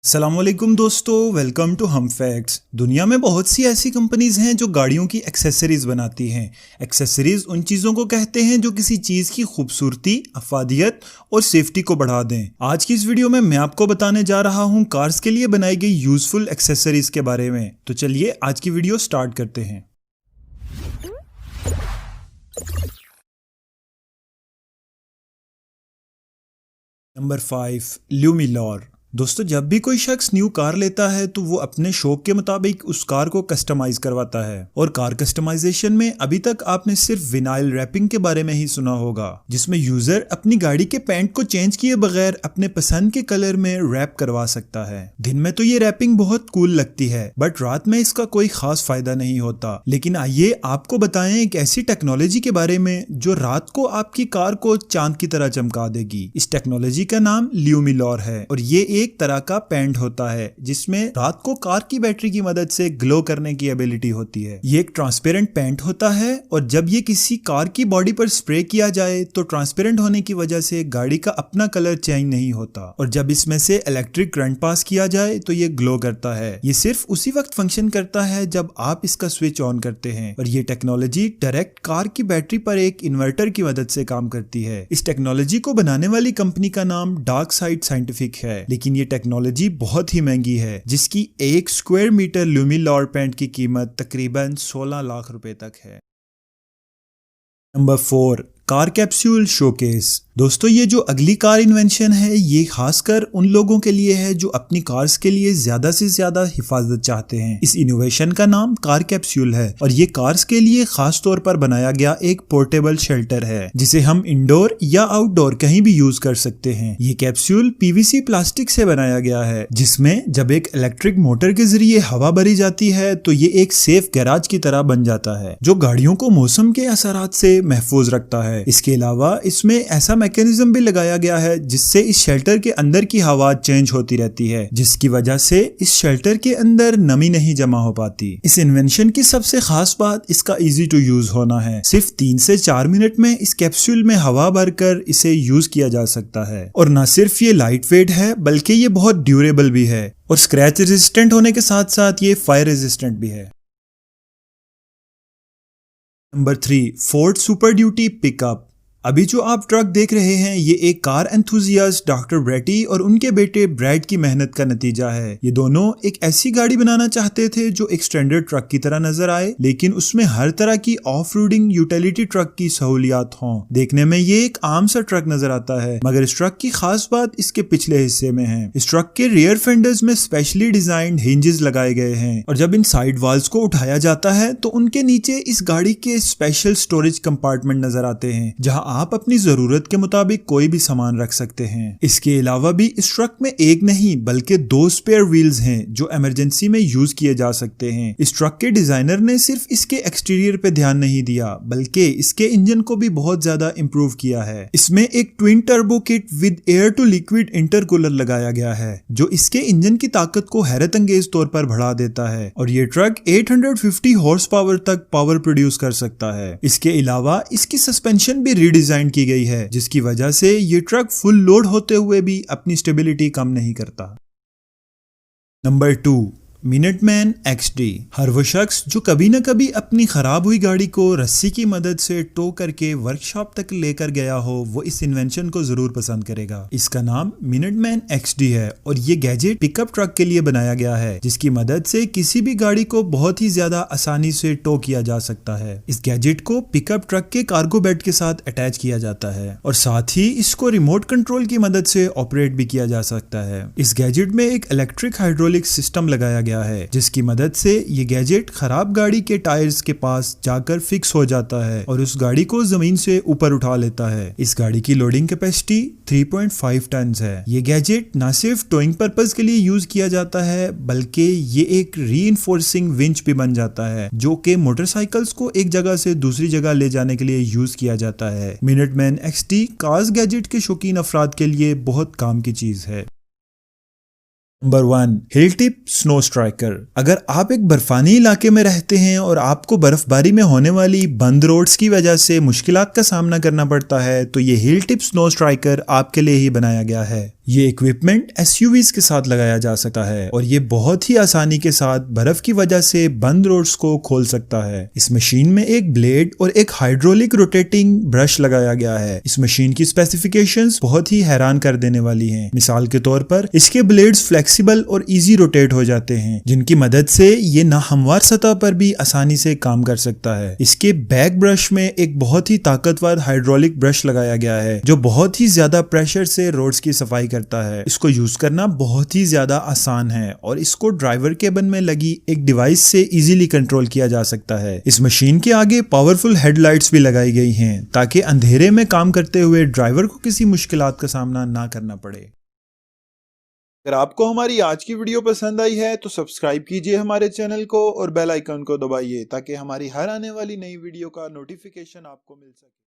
अस्सलामुअलैकुम दोस्तों, welcome to हम फैक्ट्स। दुनिया में बहुत सी ऐसी कंपनीज हैं जो गाड़ियों की एक्सेसरीज बनाती हैं। एक्सेसरीज उन चीज़ों को कहते हैं जो किसी चीज़ की खूबसूरती, अफादियत और सेफ्टी को बढ़ा दें। आज की इस वीडियो में मैं आपको बताने जा रहा हूं कार्स के लिए बनाई गई यूजफुल एक्सेसरीज के बारे में। तो चलिए आज की वीडियो स्टार्ट करते हैं। नंबर 5, ल्यूमिलॉर। दोस्तों, जब भी कोई शख्स न्यू कार लेता है तो वो अपने शौक के मुताबिक उस कार को कस्टमाइज करवाता है। और कार कस्टमाइजेशन में अभी तक आपने सिर्फ विनाइल रैपिंग के बारे में ही सुना होगा, जिसमें यूजर अपनी गाड़ी के पेंट को चेंज किए बगैर अपने पसंद के कलर में रैप करवा सकता है। दिन में तो ये रैपिंग बहुत कूल लगती है, बट रात में इसका कोई खास फायदा नहीं होता। लेकिन आइए आपको बताएं एक ऐसी टेक्नोलॉजी के बारे में जो रात को आपकी कार को चांद की तरह चमका देगी। इस टेक्नोलॉजी का नाम ल्यूमिलॉर है और ये एक तरह का पेंट होता है जिसमें रात को कार की बैटरी की मदद से ग्लो करने की एबिलिटी होती है। ये एक ट्रांसपेरेंट पेंट होता है और जब ये किसी कार की बॉडी पर स्प्रे किया जाए तो ट्रांसपेरेंट होने की वजह से गाड़ी का अपना कलर चेंज नहीं होता, और जब इसमें से इलेक्ट्रिक करंट पास किया जाए तो ये ग्लो करता है। ये सिर्फ उसी वक्त फंक्शन करता है जब आप इसका स्विच ऑन करते हैं, और ये टेक्नोलॉजी डायरेक्ट कार की बैटरी पर एक इन्वर्टर की मदद से काम करती है। इस टेक्नोलॉजी को बनाने वाली कंपनी का नाम डार्क साइड साइंटिफिक है, लेकिन ये टेक्नोलॉजी बहुत ही महंगी है, जिसकी 1 स्क्वायर मीटर ल्यूमिलॉर पेंट की कीमत तकरीबन 16 लाख रुपए तक है। Number 4, car capsule showcase. दोस्तों, ये जो अगली कार इन्वेंशन है ये खासकर उन लोगों के लिए है जो अपनी कार्स के लिए ज्यादा से ज्यादा हिफाजत चाहते हैं। इस इनोवेशन का नाम कार कैप्सूल है और ये कार्स के लिए खास तौर पर बनाया गया एक पोर्टेबल शेल्टर है जिसे हम इंडोर या आउटडोर कहीं भी यूज कर सकते हैं। ये कैप्सूल पीवीसी प्लास्टिक से बनाया गया है, जिसमें जब एक इलेक्ट्रिक मोटर के जरिए हवा भरी जाती है तो ये एक सेफ गैराज की तरह बन जाता है जो गाड़ियों को मौसम के असरात से महफूज रखता है। इसके अलावा इसमें ऐसा मैकेनिज्म भी लगाया गया है जिससे इस शेल्टर के अंदर की हवा चेंज होती रहती है, जिसकी वजह से इस शेल्टर के अंदर नमी नहीं जमा हो पाती। इस इन्वेंशन की सबसे खास बात इसका इजी टू यूज होना है। सिर्फ 3 से 4 मिनट में इस कैप्सूल में हवा भरकर इसे यूज किया जा सकता है। और न सिर्फ ये लाइट वेट है बल्कि ये बहुत ड्यूरेबल भी है और स्क्रैच रेजिस्टेंट होने के साथ साथ ये फायर रेजिस्टेंट भी है। Number 3, Ford super duty pickup. अभी जो आप ट्रक देख रहे हैं ये एक कार एंथुजियास्ट डॉक्टर ब्रेटी और उनके बेटे ब्रैड की मेहनत का नतीजा है। ये दोनों एक ऐसी गाड़ी बनाना चाहते थे जो एक स्टैंडर्ड ट्रक की तरह नजर आए, लेकिन उसमें हर तरह की ऑफ रोडिंग यूटिलिटी ट्रक की सहूलियात हों। देखने में ये एक आम सा ट्रक नजर आता है, मगर इस ट्रक की खास बात इसके पिछले हिस्से में है। इस ट्रक के रियर फेंडर्स में स्पेशली डिजाइंड हिंजेस लगाए गए हैं और जब इन साइड वाल्स को उठाया जाता है तो उनके नीचे इस गाड़ी के स्पेशल स्टोरेज कंपार्टमेंट नजर आते हैं जहां आप अपनी जरूरत के मुताबिक कोई भी सामान रख सकते हैं। इसके अलावा भी इस ट्रक में एक नहीं बल्कि 2 स्पेयर व्हील्स हैं जो इमरजेंसी में यूज किए जा सकते हैं। इस ट्रक के डिजाइनर ने सिर्फ इसके एक्सटीरियर पे ध्यान नहीं दिया बल्कि इसके इंजन को भी बहुत ज्यादा इंप्रूव किया है। इसमें एक twin turbo kit with air to liquid intercooler लगाया गया है जो इसके इंजन की ताकत को हैरत अंगेज तौर पर बढ़ा देता है, और ये ट्रक 850 हॉर्स पावर तक पावर प्रोड्यूस कर सकता है। इसके अलावा इसकी सस्पेंशन भी रीडिजाइन की गई है जिसकी वजह से ये ट्रक फुल लोड होते हुए भी अपनी स्टेबिलिटी कम नहीं करता। Number 2, Minuteman XD। हर वो शख्स जो कभी न कभी अपनी खराब हुई गाड़ी को रस्सी की मदद से टो करके वर्कशॉप तक लेकर गया हो वो इस इन्वेंशन को जरूर पसंद करेगा। इसका नाम मिनटमैन XD है और ये गैजेट पिकअप ट्रक के लिए बनाया गया है जिसकी मदद से किसी भी गाड़ी को बहुत ही ज्यादा आसानी से टो किया जा सकता है। इस गैजेट को पिकअप ट्रक के कार्गो बेड के साथ अटैच किया जाता है और साथ ही इसको रिमोट कंट्रोल की मदद से ऑपरेट भी किया जा सकता है। इस गैजेट में एक इलेक्ट्रिक हाइड्रोलिक सिस्टम लगाया गया है जिसकी मदद से ये गैजेट खराब गाड़ी के टायर्स के पास जाकर फिक्स हो जाता है और उस गाड़ी को जमीन से ऊपर उठा लेता है। इस गाड़ी की लोडिंग कैपेसिटी 3.5 टन है। ये गैजेट न सिर्फ टोइंग पर्पस के लिए यूज किया जाता है बल्कि ये एक रीइंफोर्सिंग विंच भी बन जाता है जो कि मोटरसाइकिल्स को एक जगह से दूसरी जगह ले जाने के लिए यूज किया जाता है। मिनटमैन XD कार्स गैजेट के शौकीन अफराद के लिए बहुत काम की चीज है। नंबर 1, हिल टिप स्नो स्ट्राइकर। अगर आप एक बर्फानी इलाके में रहते हैं और आपको बर्फबारी में होने वाली बंद रोड्स की वजह से मुश्किलात का सामना करना पड़ता है तो ये हिल टिप स्नो स्ट्राइकर आपके लिए ही बनाया गया है। ये इक्विपमेंट एसयूवीज के साथ लगाया जा सकता है और ये बहुत ही आसानी के साथ बर्फ की वजह से बंद रोड्स को खोल सकता है। इस मशीन में एक ब्लेड और एक हाइड्रोलिक रोटेटिंग ब्रश लगाया गया है। इस मशीन की स्पेसिफिकेशंस बहुत ही हैरान कर देने वाली हैं। मिसाल के तौर पर इसके ब्लेड्स फ्लेक्सिबल और इजी रोटेट हो जाते हैं, जिनकी मदद से ये नाहमवार सतह पर भी आसानी से काम कर सकता है। इसके बैक ब्रश में एक बहुत ही ताकतवर हाइड्रोलिक ब्रश लगाया गया है जो बहुत ही ज्यादा प्रेशर से रोड्स की सफाई करता है। इसको यूज करना बहुत ही ज्यादा आसान है और इसको ड्राइवर केबिन में लगी एक डिवाइस से इजीली कंट्रोल किया जा सकता है। इस मशीन के आगे पावरफुल हेडलाइट्स भी लगाई गई हैं ताकि अंधेरे में काम करते हुए ड्राइवर को किसी मुश्किलात का सामना ना करना पड़े। अगर आपको हमारी आज की वीडियो पसंद आई है तो सब्सक्राइब कीजिए हमारे चैनल को और बेल आइकन को दबाइए ताकि हमारी हर आने वाली नई वीडियो का नोटिफिकेशन आपको मिल सके।